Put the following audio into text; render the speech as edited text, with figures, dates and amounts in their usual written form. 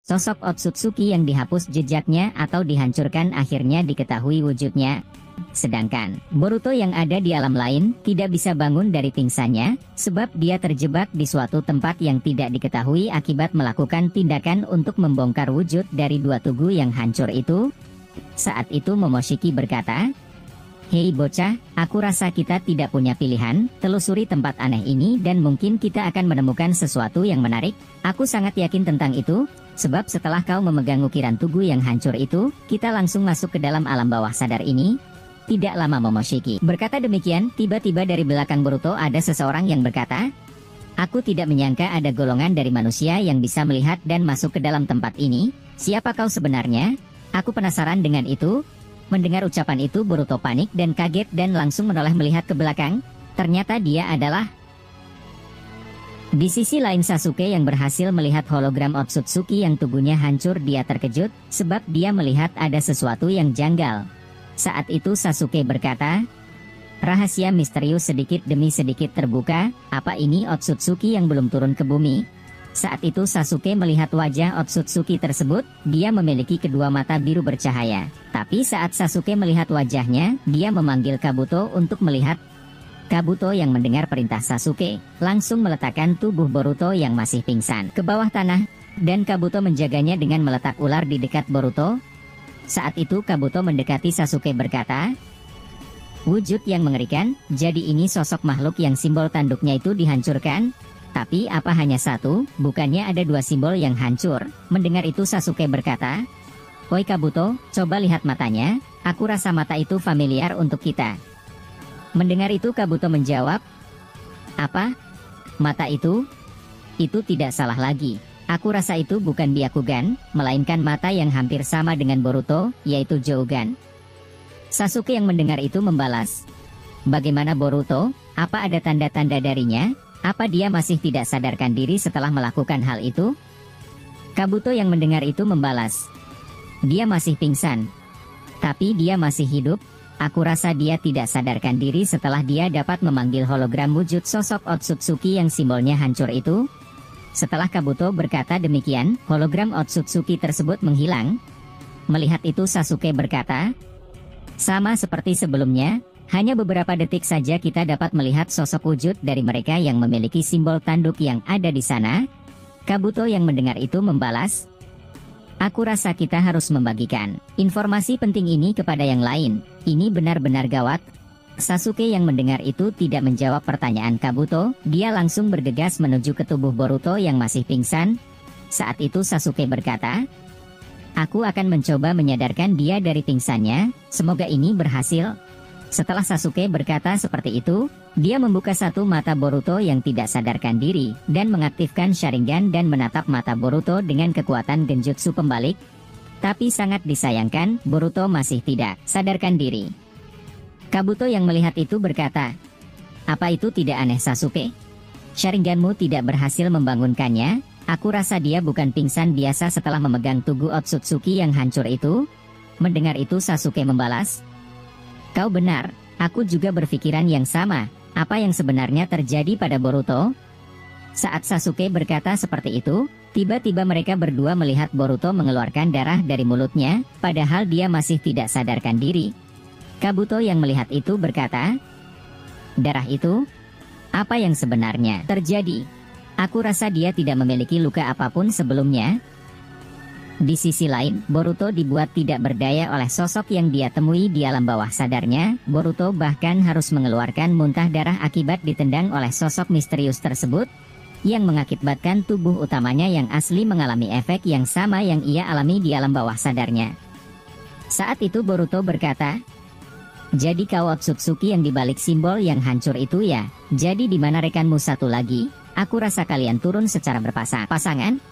Sosok Otsutsuki yang dihapus jejaknya atau dihancurkan akhirnya diketahui wujudnya. Sedangkan Boruto yang ada di alam lain tidak bisa bangun dari pingsannya, sebab dia terjebak di suatu tempat yang tidak diketahui akibat melakukan tindakan untuk membongkar wujud dari dua tugu yang hancur itu. Saat itu Momoshiki berkata, "Hei bocah, aku rasa kita tidak punya pilihan, telusuri tempat aneh ini dan mungkin kita akan menemukan sesuatu yang menarik. Aku sangat yakin tentang itu, sebab setelah kau memegang ukiran tugu yang hancur itu, kita langsung masuk ke dalam alam bawah sadar ini." Tidak lama Momoshiki berkata demikian, tiba-tiba dari belakang Boruto ada seseorang yang berkata, "Aku tidak menyangka ada golongan dari manusia yang bisa melihat dan masuk ke dalam tempat ini. Siapa kau sebenarnya? Aku penasaran dengan itu." Mendengar ucapan itu Boruto panik dan kaget dan langsung menoleh melihat ke belakang. Ternyata dia adalah... Di sisi lain Sasuke yang berhasil melihat hologram Otsutsuki yang tubuhnya hancur. Dia terkejut, sebab dia melihat ada sesuatu yang janggal. Saat itu Sasuke berkata, "Rahasia misterius sedikit demi sedikit terbuka, apa ini Otsutsuki yang belum turun ke bumi?" Saat itu Sasuke melihat wajah Otsutsuki tersebut, dia memiliki kedua mata biru bercahaya. Tapi saat Sasuke melihat wajahnya, dia memanggil Kabuto untuk melihat. Kabuto yang mendengar perintah Sasuke, langsung meletakkan tubuh Boruto yang masih pingsan ke bawah tanah, dan Kabuto menjaganya dengan meletak ular di dekat Boruto. Saat itu Kabuto mendekati Sasuke berkata, "Wujud yang mengerikan, jadi ini sosok makhluk yang simbol tanduknya itu dihancurkan? Tapi apa hanya satu, bukannya ada dua simbol yang hancur?" Mendengar itu Sasuke berkata, "Oi Kabuto, coba lihat matanya, aku rasa mata itu familiar untuk kita." Mendengar itu Kabuto menjawab, "Apa? Mata itu? Itu tidak salah lagi. Aku rasa itu bukan Byakugan, melainkan mata yang hampir sama dengan Boruto, yaitu Jougan." Sasuke yang mendengar itu membalas, "Bagaimana Boruto? Apa ada tanda-tanda darinya? Apa dia masih tidak sadarkan diri setelah melakukan hal itu?" Kabuto yang mendengar itu membalas, "Dia masih pingsan. Tapi dia masih hidup. Aku rasa dia tidak sadarkan diri setelah dia dapat memanggil hologram wujud sosok Otsutsuki yang simbolnya hancur itu." Setelah Kabuto berkata demikian, hologram Otsutsuki tersebut menghilang. Melihat itu Sasuke berkata, "Sama seperti sebelumnya, hanya beberapa detik saja kita dapat melihat sosok wujud dari mereka yang memiliki simbol tanduk yang ada di sana." Kabuto yang mendengar itu membalas, "Aku rasa kita harus membagikan informasi penting ini kepada yang lain. Ini benar-benar gawat." Sasuke yang mendengar itu tidak menjawab pertanyaan Kabuto, dia langsung bergegas menuju ke tubuh Boruto yang masih pingsan. Saat itu Sasuke berkata, "Aku akan mencoba menyadarkan dia dari pingsannya, semoga ini berhasil." Setelah Sasuke berkata seperti itu, dia membuka satu mata Boruto yang tidak sadarkan diri, dan mengaktifkan Sharingan dan menatap mata Boruto dengan kekuatan genjutsu pembalik. Tapi sangat disayangkan, Boruto masih tidak sadarkan diri. Kabuto yang melihat itu berkata, "Apa itu tidak aneh Sasuke? Sharinganmu tidak berhasil membangunkannya. Aku rasa dia bukan pingsan biasa setelah memegang tugu Otsutsuki yang hancur itu." Mendengar itu Sasuke membalas, "Kau benar, aku juga berpikiran yang sama. Apa yang sebenarnya terjadi pada Boruto?" Saat Sasuke berkata seperti itu, tiba-tiba mereka berdua melihat Boruto mengeluarkan darah dari mulutnya, padahal dia masih tidak sadarkan diri. Kabuto yang melihat itu berkata, "Darah itu? Apa yang sebenarnya terjadi? Aku rasa dia tidak memiliki luka apapun sebelumnya." Di sisi lain, Boruto dibuat tidak berdaya oleh sosok yang dia temui di alam bawah sadarnya. Boruto bahkan harus mengeluarkan muntah darah akibat ditendang oleh sosok misterius tersebut, yang mengakibatkan tubuh utamanya yang asli mengalami efek yang sama yang ia alami di alam bawah sadarnya. Saat itu Boruto berkata, "Jadi kau Otsutsuki yang dibalik simbol yang hancur itu ya? Jadi di mana rekanmu satu lagi? Aku rasa kalian turun secara berpasangan."